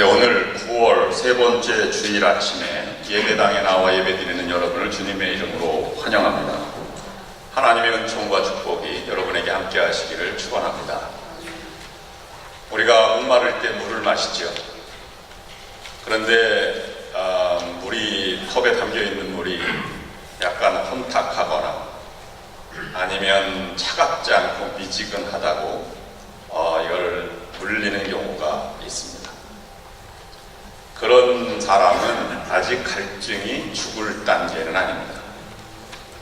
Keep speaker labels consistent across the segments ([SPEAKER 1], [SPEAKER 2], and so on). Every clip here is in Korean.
[SPEAKER 1] 네, 오늘 9월 세 번째 주일 아침에 예배당에 나와 예배드리는 여러분을 주님의 이름으로 환영합니다. 하나님의 은총과 축복이 여러분에게 함께 하시기를 축원합니다. 우리가 목마를 때 물을 마시죠. 그런데 물이 컵에 담겨있는 물이 약간 혼탁하거나 아니면 차갑지 않고 미지근하다고 이걸 물리는 경우가 있습니다. 그런 사람은 아직 갈증이 죽을 단계는 아닙니다.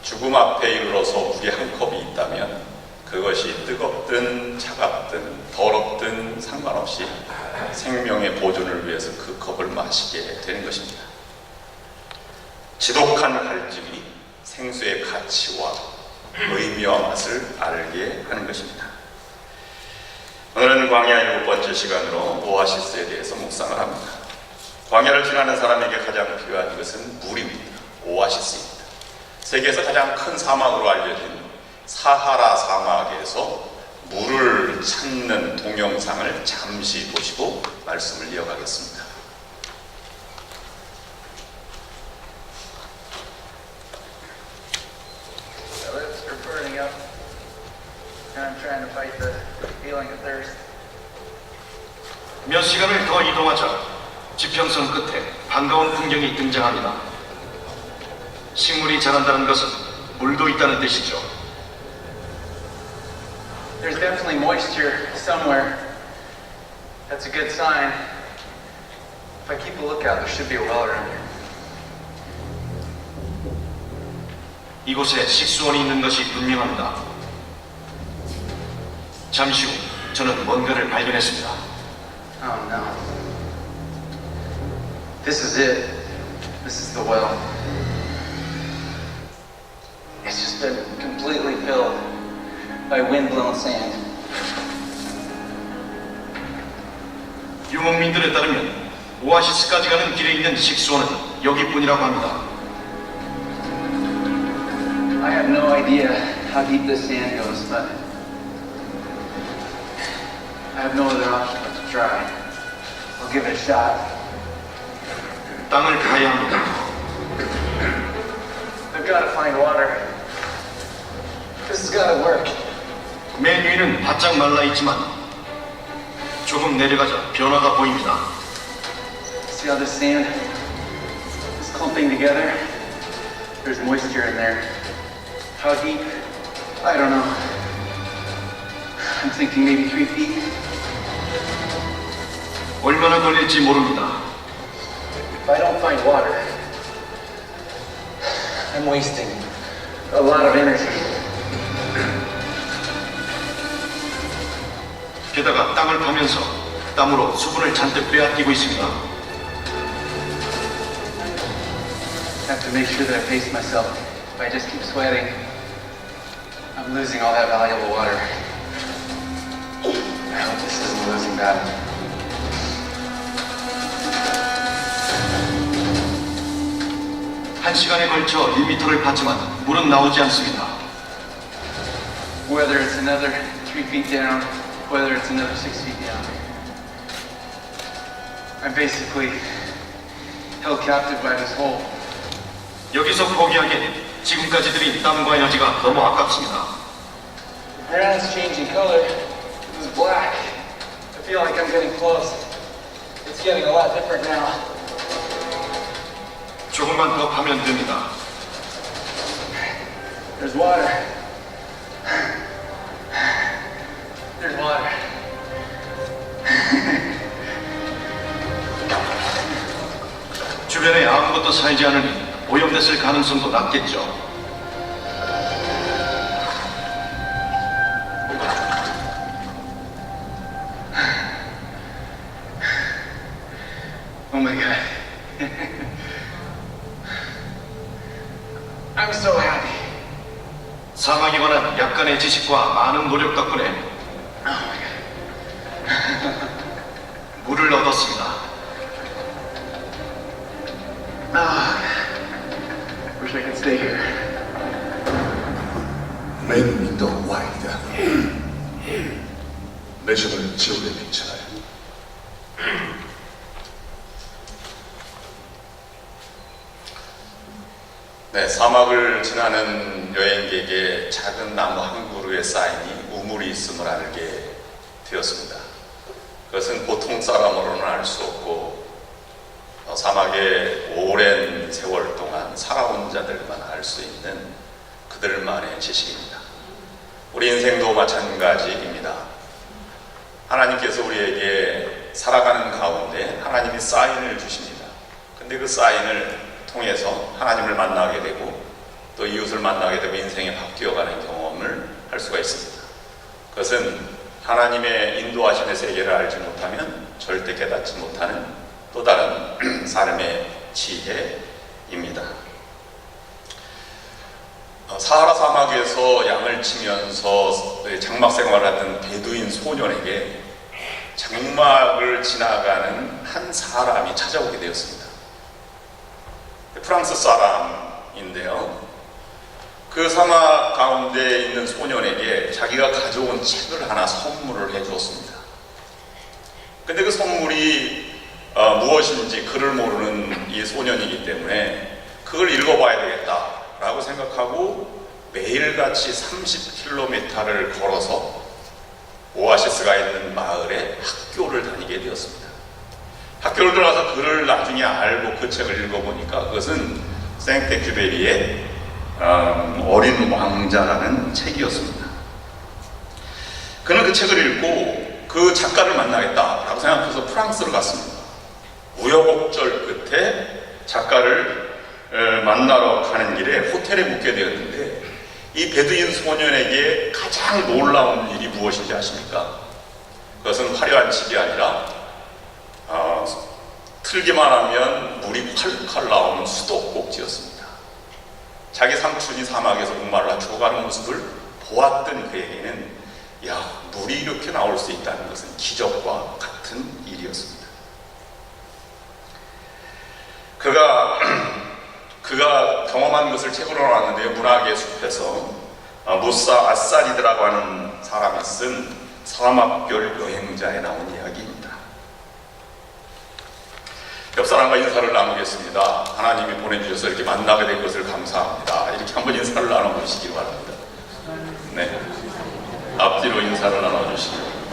[SPEAKER 1] 죽음 앞에 이르러서 물이 한 컵이 있다면 그것이 뜨겁든 차갑든 더럽든 상관없이 생명의 보존을 위해서 그 컵을 마시게 되는 것입니다. 지독한 갈증이 생수의 가치와 의미와 맛을 알게 하는 것입니다. 오늘은 광야 7번째 시간으로 오아시스에 대해서 묵상을 합니다. 광야를 지나는 사람에게 가장 필요한 것은 물입니다. 오아시스입니다. 세계에서 가장 큰 사막으로 알려진 사하라 사막에서 물을 찾는 동영상을 잠시 보시고 말씀을 이어가겠습니다.
[SPEAKER 2] The lips are burning up, and I'm trying to fight the feeling of thirst.
[SPEAKER 3] 몇 시간을 더 이동하자 지평선 끝에 반가운 풍경이 등장합니다. 식물이 자란다는 것은 물도 있다는 뜻이죠.
[SPEAKER 2] There's definitely moisture somewhere. That's a good sign. If I keep a lookout, there should be a well around here.
[SPEAKER 3] 이곳에 식수원이 있는 것이 분명합니다. 잠시 후 저는 뭔가를 발견했습니다.
[SPEAKER 2] Oh no. This is it. This is the well. It's just been completely filled by wind-blown sand.
[SPEAKER 3] 유목민들에 따르면 오아시스까지 가는 길에 있는 식수원은 여기뿐이라고 합니다.
[SPEAKER 2] I have no idea how deep this sand goes, but I have no other option but to try. I'll give it a shot.
[SPEAKER 3] 땅을 파야 합니다.
[SPEAKER 2] I've got to find water. This has got to work.
[SPEAKER 3] 맨 위는 바짝 말라 있지만 조금 내려가자 변화가 보입니다.
[SPEAKER 2] See how this sand is clumping together? There's moisture in there. How deep? I don't know. I'm thinking maybe 3 feet.
[SPEAKER 3] 얼마나 걸릴지 모릅니다.
[SPEAKER 2] If I don't find water, I'm wasting a lot of energy.
[SPEAKER 3] 게다가 땅을 파면서 땀으로 수분을 잔뜩 빼앗기고 있습니다.
[SPEAKER 2] I have to make sure that I pace myself. If I just keep sweating, I'm losing all that valuable water. I hope this isn't a losing battle.
[SPEAKER 3] 한 시간에 걸쳐 1m를 팠지만 물은 나오지 않습니다.
[SPEAKER 2] Whether it's another 3 feet down, whether it's another 6 feet down, I'm basically held captive by this hole.
[SPEAKER 3] 여기서 포기하기엔 지금까지 들인 땀과 에너지가 너무 아깝습니다.
[SPEAKER 2] The ground's changing color. It was black. I feel like I'm getting close. It's getting a lot different now.
[SPEAKER 3] 조금만 더 파면 됩니다.
[SPEAKER 2] There's water. There's water.
[SPEAKER 3] 주변에 아무것도 살지 않으니 오염됐을 가능성도 낮겠죠.
[SPEAKER 2] Oh my god. I'm so happy.
[SPEAKER 3] 사막에 관한 약간의 지식과 많은 노력 덕분에
[SPEAKER 2] Oh my god.
[SPEAKER 3] 물을 얻었습니다.
[SPEAKER 2] Ah. Wish I could stay here.
[SPEAKER 4] 맨 위더 와이드 내셔널 지오그래픽 채널
[SPEAKER 1] 네, 사막을 지나는 여행객에게 작은 나무 한 그루의 사인이 우물이 있음을 알게 되었습니다. 그것은 보통 사람으로는 알 수 없고 사막에 오랜 세월 동안 살아온 자들만 알 수 있는 그들만의 지식입니다. 우리 인생도 마찬가지입니다. 하나님께서 우리에게 살아가는 가운데 하나님이 사인을 주십니다. 근데 그 사인을 통해서 하나님을 만나게 되고 또 이웃을 만나게 되고 인생이 바뀌어가는 경험을 할 수가 있습니다. 그것은 하나님의 인도하심의 세계를 알지 못하면 절대 깨닫지 못하는 또 다른 삶의 지혜입니다. 사하라 사막에서 양을 치면서 장막 생활을 하던 베두인 소년에게 장막을 지나가는 한 사람이 찾아오게 되었습니다. 프랑스 사람인데요. 그 사막 가운데 있는 소년에게 자기가 가져온 책을 하나 선물을 해 주었습니다. 근데 그 선물이 무엇인지 글을 모르는 이 소년이기 때문에 그걸 읽어봐야 되겠다라고 생각하고 매일같이 30km를 걸어서 오아시스가 있는 마을에 학교를 다니게 되었습니다. 학교를 들어가서 글을 나중에 알고 그 책을 읽어보니까 그것은 생텍쥐베리의 어린 왕자라는 책이었습니다. 그는 그 책을 읽고 그 작가를 만나겠다라고 생각해서 프랑스로 갔습니다. 우여곡절 끝에 작가를 만나러 가는 길에 호텔에 묵게 되었는데 이 베두인 소년에게 가장 놀라운 일이 무엇인지 아십니까? 그것은 화려한 집이 아니라 틀기만 하면 물이 콸콸 나오는 수도꼭지였습니다. 자기 삼촌이 사막에서 목말라 죽어가는 모습을 보았던 그에게는 물이 이렇게 나올 수 있다는 것은 기적과 같은 일이었습니다. 그가 경험한 것을 책으로 나왔는데요. 문학의 숲에서 무사 아사리드라고 하는 사람이 쓴 사막별 여행자에 나온 이야기입니다. 옆 사람과 인사를 나누겠습니다. 하나님이 보내주셔서 이렇게 만나게 된 것을 감사합니다. 이렇게 한번 인사를 나눠주시기 바랍니다. 네, 앞뒤로 인사를 나눠주시기 바랍니다.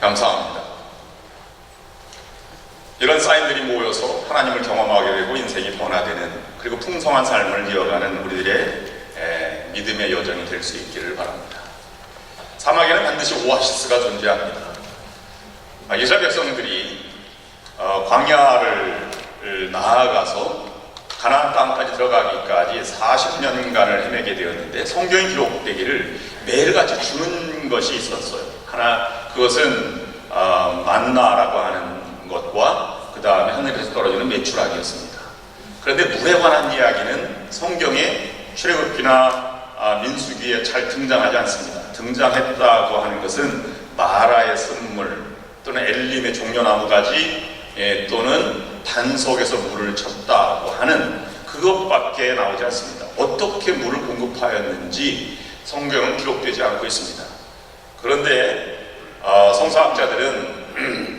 [SPEAKER 1] 감사합니다. 이런 사인들이 모여서 하나님을 경험하게 되고 인생이 변화되는 그리고 풍성한 삶을 이어가는 우리들의 믿음의 여정이 될 수 있기를 바랍니다. 사막에는 반드시 오아시스가 존재합니다. 이스라엘 백성들이 광야를 나아가서 가나안 땅까지 들어가기까지 40년간을 헤매게 되었는데 성경에 기록되기를 매일같이 주는 것이 있었어요. 그것은 만나라고 하는 것과 그 다음에 하늘에서 떨어지는 메추라기였습니다. 그런데 물에 관한 이야기는 성경의 출애굽기나 민수기에 잘 등장하지 않습니다. 등장했다고 하는 것은 마라의 샘물 또는 엘림의 종려나무가지 또는 반석에서 물을 쳤다고 하는 그것밖에 나오지 않습니다. 어떻게 물을 공급하였는지 성경은 기록되지 않고 있습니다. 그런데 성서학자들은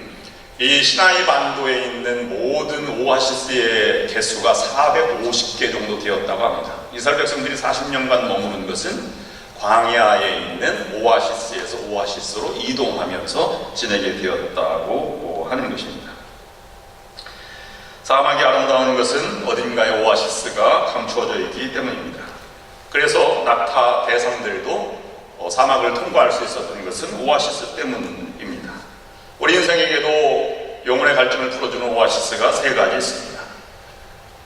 [SPEAKER 1] 이 시나이 반도에 있는 모든 오아시스의 개수가 450개 정도 되었다고 합니다. 이스라엘 백성들이 40년간 머무는 것은 광야에 있는 오아시스에서 오아시스로 이동하면서 지내게 되었다고 하는 것입니다. 사막이 아름다운 것은 어딘가에 오아시스가 감추어져 있기 때문입니다. 그래서 낙타 대상들도 사막을 통과할 수 있었던 것은 오아시스 때문입니다. 우리 인생에게도 영혼의 갈증을 풀어주는 오아시스가 세 가지 있습니다.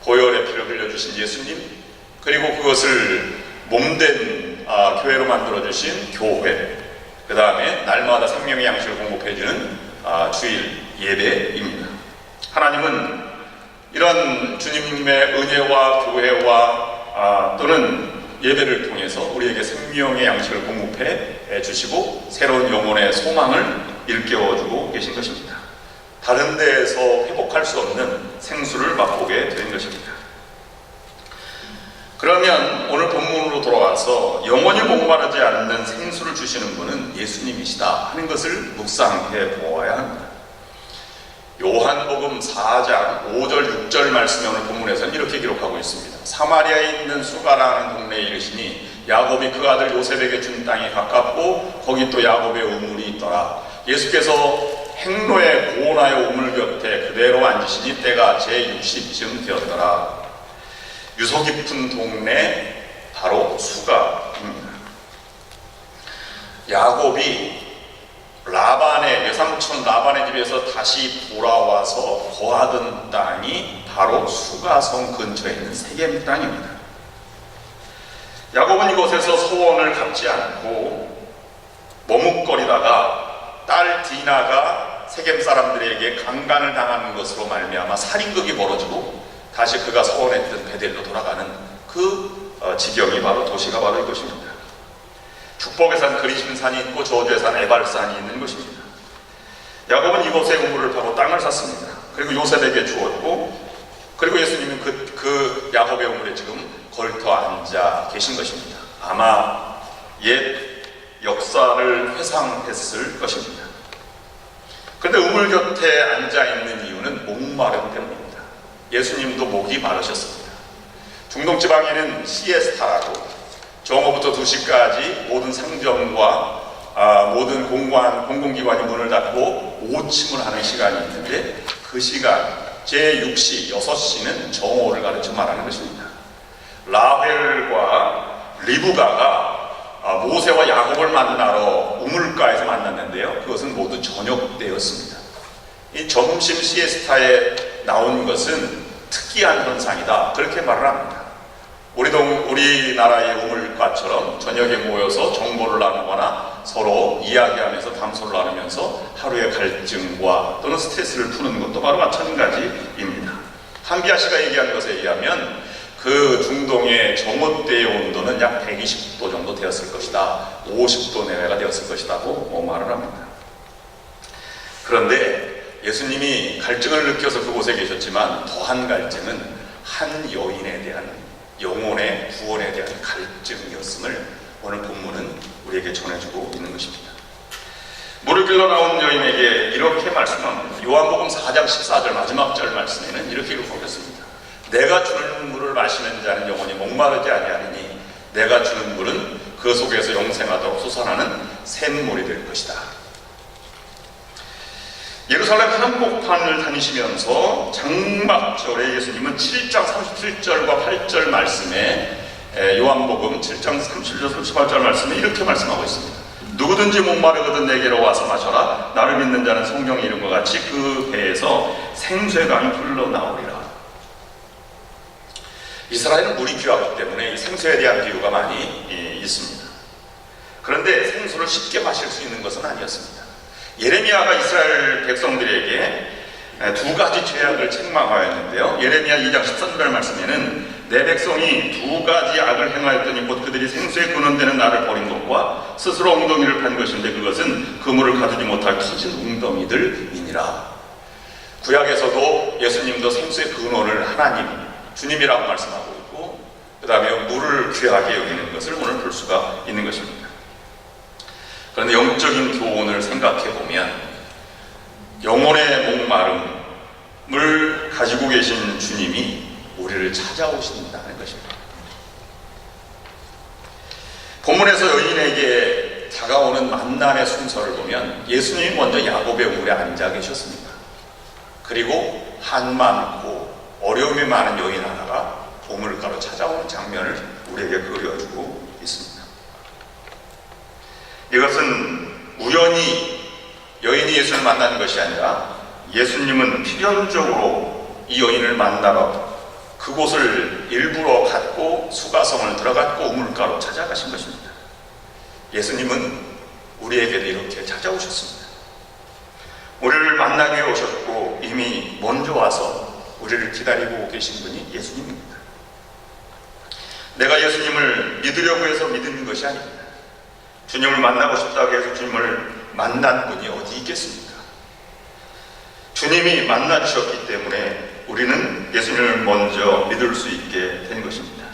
[SPEAKER 1] 보혈의 피를 흘려주신 예수님, 그리고 그것을 몸된 교회로 만들어주신 교회, 그 다음에 날마다 생명의 양식을 공급해주는 주일 예배입니다. 하나님은 이런 주님의 은혜와 교회와 또는 예배를 통해서 우리에게 생명의 양식을 공급해 주시고 새로운 영혼의 소망을 일깨워주고 계신 것입니다. 다른 데에서 회복할 수 없는 생수를 맛보게 된 것입니다. 그러면 오늘 본문으로 돌아와서 영원히 목마르지 않는 생수를 주시는 분은 예수님이시다 하는 것을 묵상해 보아야 합니다. 요한복음 4장 5절 6절 말씀에 오늘 본문에서는 이렇게 기록하고 있습니다. 사마리아에 있는 수가라는 동네에 이르시니 야곱이 그 아들 요셉에게 준 땅이 가깝고 거기 또 야곱의 우물이 있더라. 예수께서 행로의 고나의 우물 곁에 그대로 앉으시니 때가 제60쯤 되었더라. 유서 깊은 동네 바로 수가입니다. 야곱이 라반의 외삼촌 라반의 집에서 다시 돌아와서 거하던 땅이 바로 수가성 근처에 있는 세겜 땅입니다. 야곱은 이곳에서 소원을 갚지 않고 머뭇거리다가 딸 디나가 세겜 사람들에게 강간을 당하는 것으로 말미암아 살인극이 벌어지고 다시 그가 소원했던 베델로 돌아가는 그 지경이 바로 도시가 바로 이것입니다. 축복의 산 그리심 산이 있고 저주의 산 에발산이 있는 것입니다. 야곱은 이곳에 우물을 파고 땅을 샀습니다. 그리고 요셉에게 주었고, 그리고 예수님은 그 야곱의 우물에 지금 걸터 앉아 계신 것입니다. 아마 옛 역사를 회상했을 것입니다. 그런데 우물 곁에 앉아 있는 이유는 목마름 때문입니다. 예수님도 목이 마르셨습니다. 중동 지방에는 시에스타라고 정오부터 2시까지 모든 상점과 모든 공공기관이 문을 닫고 오침을 하는 시간이 있는데, 그 시간 제6시 6시는 정오를 가르쳐 말하는 것입니다. 라헬과 리브가가 모세와 야곱을 만나러 우물가에서 만났는데요, 그것은 모두 저녁 때였습니다. 이 점심 시에스타에 나온 것은 특이한 현상이다, 그렇게 말을 합니다. 우리나라의 우물가처럼 저녁에 모여서 정보를 나누거나 서로 이야기하면서 담소를 나누면서 하루의 갈증과 또는 스트레스를 푸는 것도 바로 마찬가지입니다. 한비아 씨가 얘기한 것에 의하면 그 중동의 정오 때의 온도는 약 120도 정도 되었을 것이다, 50도 내외가 되었을 것이라고 말을 합니다. 그런데 예수님이 갈증을 느껴서 그곳에 계셨지만 더한 갈증은 한 여인에 대한 영혼의 구원에 대한 갈증이었음을 오늘 본문은 우리에게 전해주고 있는 것입니다. 물을 길러 나온 여인에게 이렇게 말씀합니다. 요한복음 4장 14절 마지막 절 말씀에는 이렇게 기록하겠습니다. 내가 주는 물을 마시는 자는 영원히 목마르지 아니하리니 내가 주는 물은 그 속에서 영생하도록 솟아나는 샘물이 될 것이다. 예루살렘 한복판을 다니시면서 장막절에 예수님은 7장 37절과 8절 말씀에 요한복음 7장 37절 38절 말씀에 이렇게 말씀하고 있습니다. 누구든지 목마르거든 내게로 와서 마셔라. 나를 믿는 자는 성경의 이름과 같이 그 배에서 생수강이 흘러나오리라. 이스라엘은 물이 귀하기 때문에 이 생수에 대한 비유가 많이 있습니다. 그런데 생수를 쉽게 마실 수 있는 것은 아니었습니다. 예레미야가 이스라엘 백성들에게 두 가지 죄악을 책망하였는데요. 예레미야 2장 13절 말씀에는 내 백성이 두 가지 악을 행하였더니 곧 그들이 생수에 근원되는 나를 버린 것과 스스로 웅덩이를 판 것인데 그것은 그물을 가두지 못할 터진 웅덩이들이니라. 구약에서도 예수님도 생수의 근원을 하나님, 주님이라고 말씀하고 있고, 그 다음에 물을 귀하게 여기는 것을 오늘 볼 수가 있는 것입니다. 그런데 영적인 교훈을 생각해 보면 영혼의 목마름을 가지고 계신 주님이 우리를 찾아오신다는 것입니다. 본문에서 여인에게 다가오는 만남의 순서를 보면 예수님이 먼저 야곱의 우물에 앉아 계셨습니다. 그리고 한 많고 어려움이 많은 여인 하나가 우물가로 찾아오는 장면을 우리에게 그려주고 있습니다. 이것은 우연히 여인이 예수를 만나는 것이 아니라 예수님은 필연적으로 이 여인을 만나러 그곳을 일부러 갔고 수가성을 들어갔고 우물가로 찾아가신 것입니다. 예수님은 우리에게도 이렇게 찾아오셨습니다. 우리를 만나기 위해 오셨고 이미 먼저 와서 우리를 기다리고 계신 분이 예수님입니다. 내가 예수님을 믿으려고 해서 믿는 것이 아닙니다. 주님을 만나고 싶다고 해서 주님을 만난 분이 어디 있겠습니까? 주님이 만나주셨기 때문에 우리는 예수님을 먼저 믿을 수 있게 된 것입니다.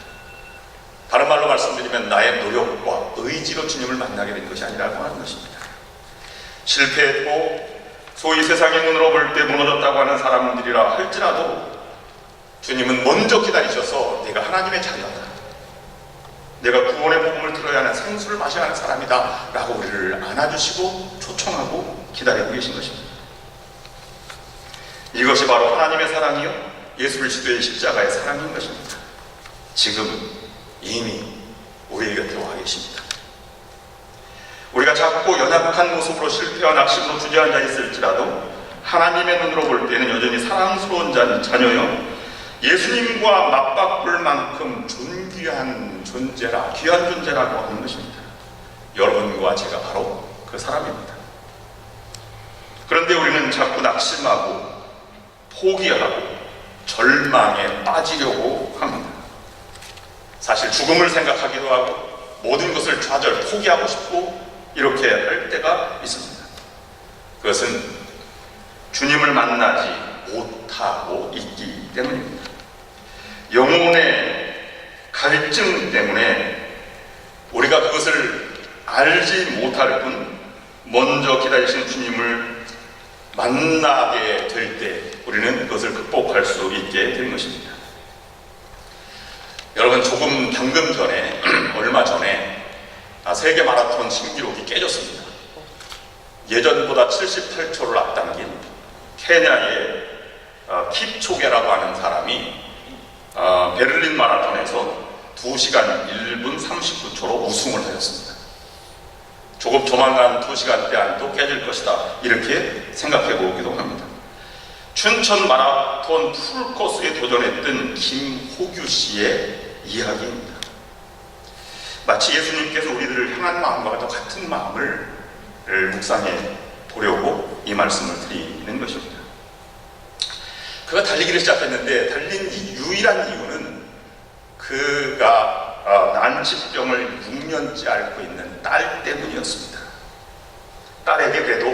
[SPEAKER 1] 다른 말로 말씀드리면 나의 노력과 의지로 주님을 만나게 된 것이 아니라고 하는 것입니다. 실패했고 소위 세상의 눈으로 볼 때 무너졌다고 하는 사람들이라 할지라도 주님은 먼저 기다리셔서 내가 하나님의 자녀다, 내가 구원의 복음을 들어야 하는 생수를 마셔야 하는 사람이다 라고 우리를 안아주시고 초청하고 기다리고 계신 것입니다. 이것이 바로 하나님의 사랑이요 예수 그리스도의 십자가의 사랑인 것입니다. 지금 이미 우리 곁에 와 계십니다. 우리가 작고 연약한 모습으로 실패와 낙심으로 주저앉아 있을지라도 하나님의 눈으로 볼 때는 여전히 사랑스러운 자녀요 예수님과 맞바꿀 만큼 존귀한 존재라, 귀한 존재라고 하는 것입니다. 여러분과 제가 바로 그 사람입니다. 그런데 우리는 자꾸 낙심하고 포기하고 절망에 빠지려고 합니다. 사실 죽음을 생각하기도 하고 모든 것을 좌절 포기하고 싶고 이렇게 할 때가 있습니다. 그것은 주님을 만나지 못하고 있기 때문입니다. 영혼의 갈증 때문에 우리가 그것을 알지 못할 뿐 먼저 기다리신 주님을 만나게 될 때 우리는 그것을 극복할 수 있게 되는 것입니다. 여러분, 방금 전에 얼마 전에 세계 마라톤 신기록이 깨졌습니다. 예전보다 78초를 앞당긴 케냐의 킵초게라고 하는 사람이 베를린 마라톤에서 2시간 1분 39초로 우승을 하였습니다. 조만간 2시간대 안도 깨질 것이다 이렇게 생각해 보기도 합니다. 춘천 마라톤 풀코스에 도전했던 김호규 씨의 이야기입니다. 마치 예수님께서 우리들을 향한 마음과 같은 마음을 묵상해 보려고 이 말씀을 드리는 것입니다. 그가 달리기를 시작했는데 달린 유일한 이유는 그가 난치병을 6년째 앓고 있는 딸 때문이었습니다. 딸에게 그래도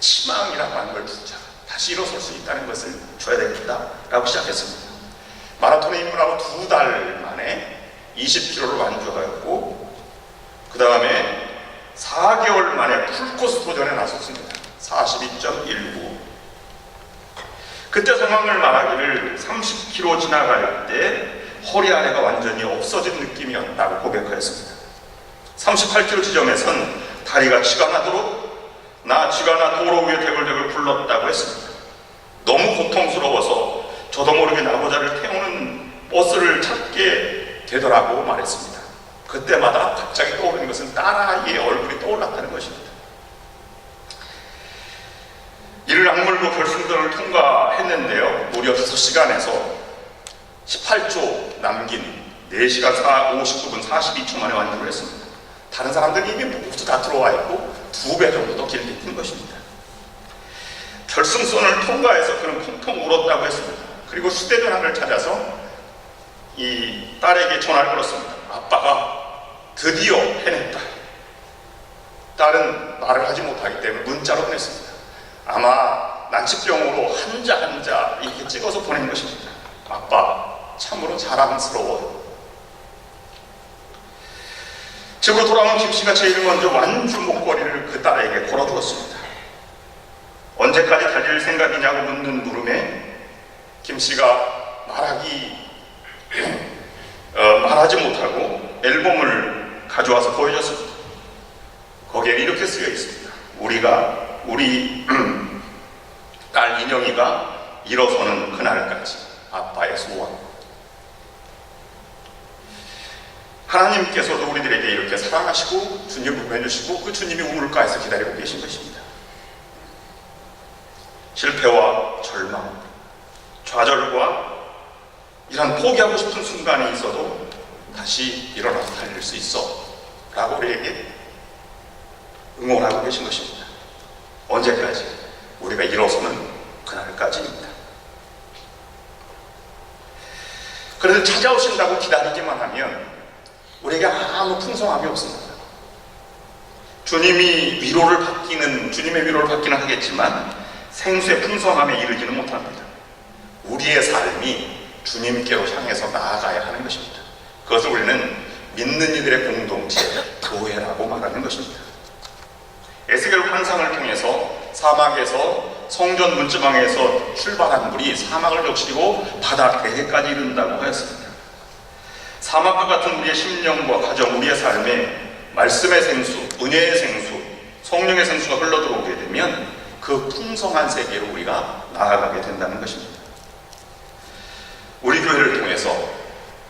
[SPEAKER 1] 희망이라고 하는 걸 주자, 다시 일어설 수 있다는 것을 줘야 되겠다라고 시작했습니다. 마라톤에 입문하고 2달 만에 20km를 완주하였고 그 다음에 4개월 만에 풀코스 도전에 나섰습니다. 42.19. 그때 상황을 말하기를 30km 지나갈 때 허리 아래가 완전히 없어진 느낌이었다고 고백하였습니다. 38km 지점에선 다리가 쥐가 나도록 쥐가 나 도로 위에 대굴대굴 굴렀다고 했습니다. 너무 고통스러워서 저도 모르게 나고자를 태우는 버스를 찾게 되더라고 말했습니다. 그때마다 갑자기 떠오르는 것은 딸아이의 얼굴이 떠올랐다는 것입니다. 이를 악물고 결승선을 통과했는데요. 무려 5시간에서 18초 남긴 4시간 59분 42초 만에 완주를 했습니다. 다른 사람들이 이미 모두 다 들어와 있고 2배 정도 더 길게 뛴 것입니다. 결승선을 통과해서 그는 펑펑 울었다고 했습니다. 그리고 휴대전화를 찾아서 이 딸에게 전화를 걸었습니다. 아빠가 드디어 해냈다. 딸은 말을 하지 못하기 때문에 문자로 보냈습니다. 아마 난치병으로 한자 이렇게 찍어서 보낸 것입니다. 아빠 참으로 자랑스러워요. 집으로 돌아온 김씨가 제일 먼저 완주 목걸이를 그 딸에게 걸어주었습니다. 언제까지 달릴 생각이냐고 묻는 물음에 김씨가 말하지 못하고 앨범을 가져와서 보여줬습니다. 거기에 이렇게 쓰여 있습니다. 우리 딸 인영이가 일어서는 그날까지 아빠의 소원. 하나님께서도 우리들에게 이렇게 사랑하시고 주님을 보내주시고 그 주님이 우물가에서 기다리고 계신 것입니다. 실패와 절망, 좌절과 이런 포기하고 싶은 순간이 있어도 다시 일어나서 달릴 수 있어 라고 우리에게 응원하고 계신 것입니다. 언제까지? 우리가 일어서는 그날까지입니다. 그래도 찾아오신다고 기다리기만 하면 우리에게 아무 풍성함이 없습니다. 주님의 위로를 받기는 하겠지만 생수의 풍성함에 이르지는 못합니다. 우리의 삶이 주님께로 향해서 나아가야 하는 것입니다. 그것을 우리는 믿는 이들의 공동체, 교회라고 말하는 것입니다. 에스겔 환상을 통해서 사막에서 성전 문지방에서 출발한 물이 사막을 적시고 바다 대해까지 이른다고 하였습니다. 사막과 같은 우리의 심령과 가정, 우리의 삶에 말씀의 생수, 은혜의 생수, 성령의 생수가 흘러들어오게 되면 그 풍성한 세계로 우리가 나아가게 된다는 것입니다. 우리 교회를 통해서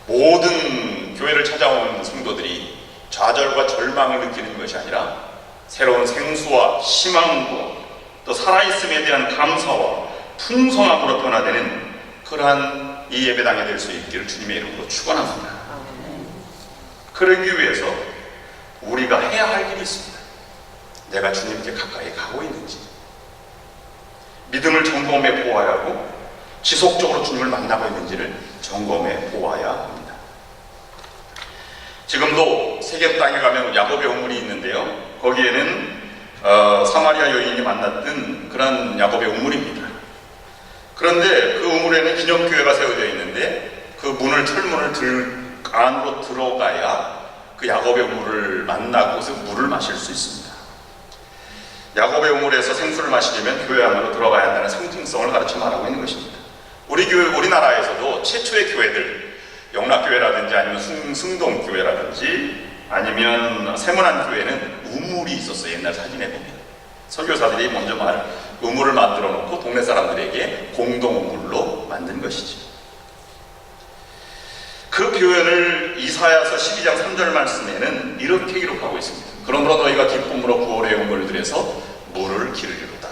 [SPEAKER 1] 모든 교회를 찾아오는 성도들이 좌절과 절망을 느끼는 것이 아니라 새로운 생수와 희망과 또 살아있음에 대한 감사와 풍성함으로 변화되는 그러한 이 예배당이 될 수 있기를 주님의 이름으로 축원합니다. 그러기 위해서 우리가 해야 할 일이 있습니다. 내가 주님께 가까이 가고 있는지, 믿음을 점검해 보아야 하고 지속적으로 주님을 만나고 있는지를 점검해 보아야 합니다. 지금도 세겜 땅에 가면 야곱의 우물이 있는데요, 거기에는 사마리아 여인이 만났던 그런 야곱의 우물입니다. 그런데 그 우물에는 기념교회가 세워져 있는데 그 철문을 안으로 들어가야 그 야곱의 우물을 만나고 그 물을 마실 수 있습니다. 야곱의 우물에서 생수를 마시려면 교회 안으로 들어가야 한다는 상징성을 가르쳐 말하고 있는 것입니다. 우리나라에서도 최초의 교회들, 영락교회라든지 아니면 승동교회라든지 아니면 세문안교회는 우물이 있었어요. 옛날 사진에 보면 선교사들이 먼저 우물을 만들어 놓고 동네 사람들에게 공동 우물로 만든 것이죠. 그 표현을 이사야서 12장 3절 말씀에는 이렇게 기록하고 있습니다. 그러므로 너희가 기쁨으로 구원의 우물을 들여서 물을 기르리로다.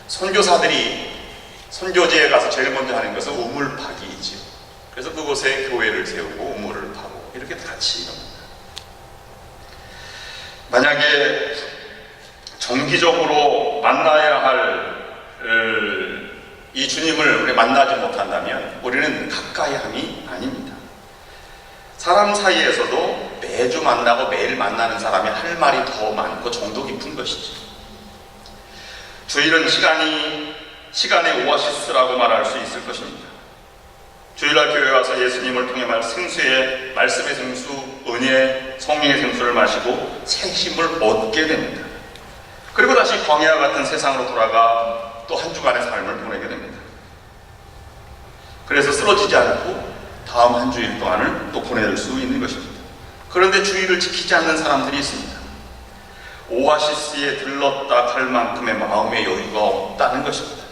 [SPEAKER 1] 선교사들이 선교지에 가서 제일 먼저 하는 것은 우물 파기이지요. 그래서 그곳에 교회를 세우고 우물을 파고 이렇게 같이 이룹니다. 만약에 정기적으로 만나야 할 이 주님을 우리 만나지 못한다면 우리는 가까이 함이 아닙니다. 사람 사이에서도 매주 만나고 매일 만나는 사람이 할 말이 더 많고 정도 깊은 것이죠. 주일은 시간의 오아시스라고 말할 수 있을 것입니다. 주일날 교회 와서 예수님을 통해 생수의 말씀의 생수, 은혜, 성령의 생수를 마시고 새 힘을 얻게 됩니다. 그리고 다시 광야와 같은 세상으로 돌아가 또 한 주간의 삶을 보내게 됩니다. 그래서 쓰러지지 않고 다음 한 주일 동안을 또 보낼 수 있는 것입니다. 그런데 주일을 지키지 않는 사람들이 있습니다. 오아시스에 들렀다 갈 만큼의 마음의 여유가 없다는 것입니다.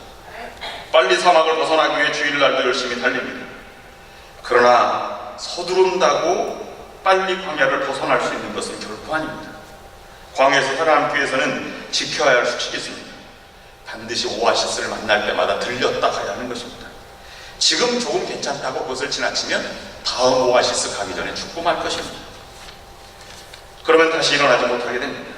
[SPEAKER 1] 빨리 사막을 벗어나기 위해 주일날도 열심히 달립니다. 그러나 서두른다고 빨리 광야를 벗어날 수 있는 것은 결코 아닙니다. 광야에서 살아남기 위해서는 지켜야 할 수칙이 있습니다. 반드시 오아시스를 만날 때마다 들렸다 가야 하는 것입니다. 지금 조금 괜찮다고 그것을 지나치면 다음 오아시스 가기 전에 죽고 말 것입니다. 그러면 다시 일어나지 못하게 됩니다.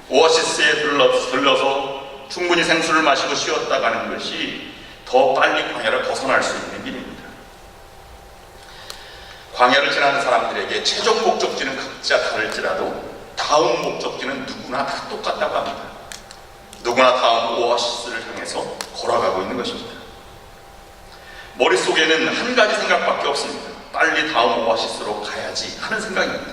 [SPEAKER 1] 오아시스에 들러서 충분히 생수를 마시고 쉬었다 가는 것이 더 빨리 광야를 벗어날 수 있는 길입니다. 광야를 지나는 사람들에게 최종 목적지는 각자 다를지라도 다음 목적지는 누구나 다 똑같다고 합니다. 누구나 다음 오아시스를 향해서 걸어가고 있는 것입니다. 머릿속에는 한 가지 생각밖에 없습니다. 빨리 다음 오아시스로 가야지 하는 생각입니다.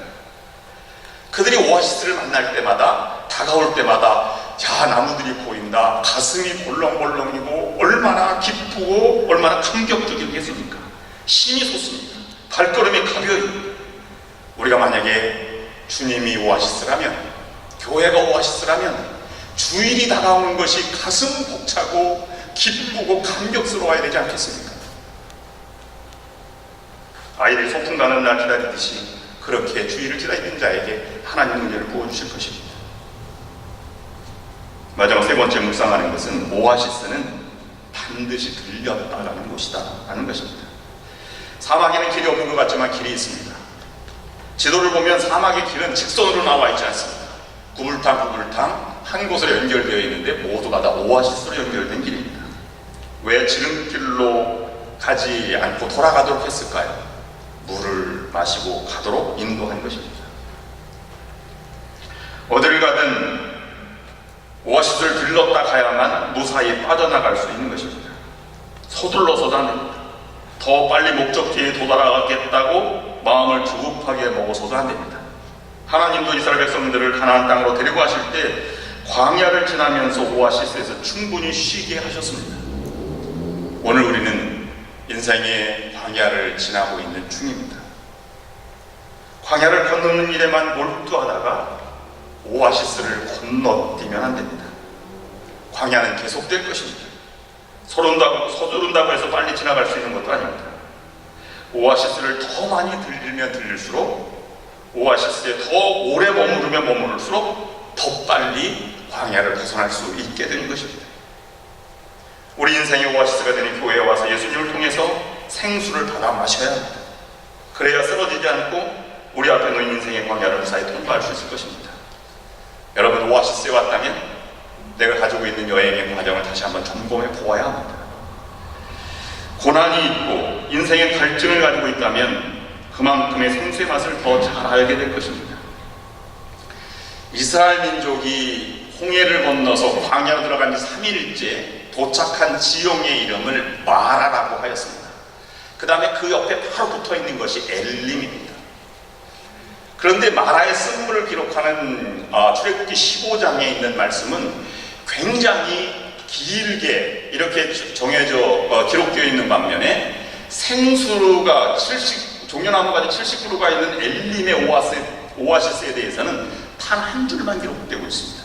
[SPEAKER 1] 그들이 오아시스를 만날 때마다, 다가올 때마다 야, 나무들이 보인다, 가슴이 벌렁벌렁이고 얼마나 기쁘고 얼마나 감격적이겠습니까? 힘이 솟습니다. 발걸음이 가벼워요. 우리가 만약에 주님이 오아시스라면, 교회가 오아시스라면 주일이 다가오는 것이 가슴 벅차고 기쁘고 감격스러워야 되지 않겠습니까? 아이들이 소풍 가는 날 기다리듯이 그렇게 주일을 기다리는 자에게 하나님 은혜를 부어주실 것입니다. 마지막 세 번째 묵상하는 것은 오아시스는 반드시 들렸다라는 곳이다 라는 것입니다. 사막에는 길이 없는 것 같지만 길이 있습니다. 지도를 보면 사막의 길은 직선으로 나와 있지 않습니다. 구불탕 한 곳으로 연결되어 있는데 모두가 다 오아시스로 연결된 길입니다. 왜 지름길로 가지 않고 돌아가도록 했을까요? 물을 마시고 가도록 인도한 것입니다. 어딜 가든 오아시스를 들렀다 가야만 무사히 빠져나갈 수 있는 것입니다. 서둘러서도 안 됩니다. 더 빨리 목적지에 도달하겠다고 마음을 조급하게 먹어서도 안 됩니다. 하나님도 이스라엘 백성들을 가나안 땅으로 데리고 가실 때 광야를 지나면서 오아시스에서 충분히 쉬게 하셨습니다. 오늘 우리는 인생의 광야를 지나고 있는 중입니다. 광야를 건너는 일에만 몰두하다가 오아시스를 건너뛰면 안 됩니다. 광야는 계속될 것입니다. 서두른다고 해서 빨리 지나갈 수 있는 것도 아닙니다. 오아시스를 더 많이 들리면 들릴수록, 오아시스에 더 오래 머무르면 머무를수록 더 빨리 광야를 벗어날 수 있게 되는 것입니다. 우리 인생의 오아시스가 되는 교회에 와서 예수님을 통해서 생수를 받아 마셔야 합니다. 그래야 쓰러지지 않고 우리 앞에 놓인 인생의 광야를 무사히 통과할 수 있을 것입니다. 여러분, 오아시스에 왔다면 내가 가지고 있는 여행의 과정을 다시 한번 점검해 보아야 합니다. 고난이 있고 인생의 갈증을 가지고 있다면 그만큼의 생수의 맛을 더 잘 알게 될 것입니다. 이스라엘 민족이 홍해를 건너서 광야로 들어간 지 3일째 도착한 지형의 이름을 마라라고 하였습니다. 그 다음에 그 옆에 바로 붙어 있는 것이 엘림입니다. 그런데 마라의 쓴물을 기록하는 출애굽기 15장에 있는 말씀은 굉장히 길게 이렇게 정해져 기록되어 있는 반면에 생수가 종려나무가지 70그루가 있는 엘림의 오아시스에 대해서는 단 한 줄만 기록되고 있습니다.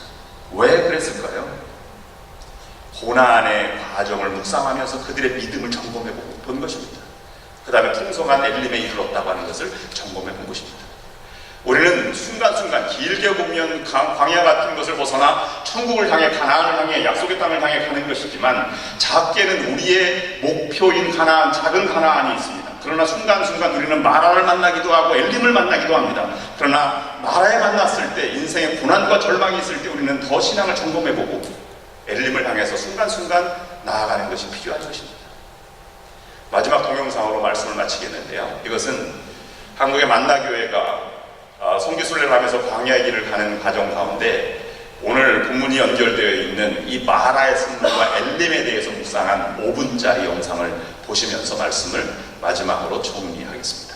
[SPEAKER 1] 왜 그랬을까요? 고난의 과정을 묵상하면서 그들의 믿음을 점검해 본 것입니다. 그 다음에 풍성한 엘림에 이르렀다고 하는 것을 점검해 본 것입니다. 우리는 순간순간 길게 보면 광야 같은 것을 벗어나 천국을 향해, 가나안을 향해, 약속의 땅을 향해 가는 것이지만 작게는 우리의 목표인 가나안, 작은 가나안이 있습니다. 그러나 순간순간 우리는 마라를 만나기도 하고 엘림을 만나기도 합니다. 그러나 마라에 만났을 때, 인생의 고난과 절망이 있을 때 우리는 더 신앙을 점검해보고 엘림을 향해서 순간순간 나아가는 것이 필요한 것입니다. 마지막 동영상으로 말씀을 마치겠는데요, 이것은 한국의 만나교회가 선교순례를 하면서 광야의 길을 가는 과정 가운데 오늘 본문이 연결되어 있는 이 마라의 쓴물과 엘림에 대해서 묵상한 5분짜리 영상을 보시면서 말씀을 마지막으로 정리하겠습니다.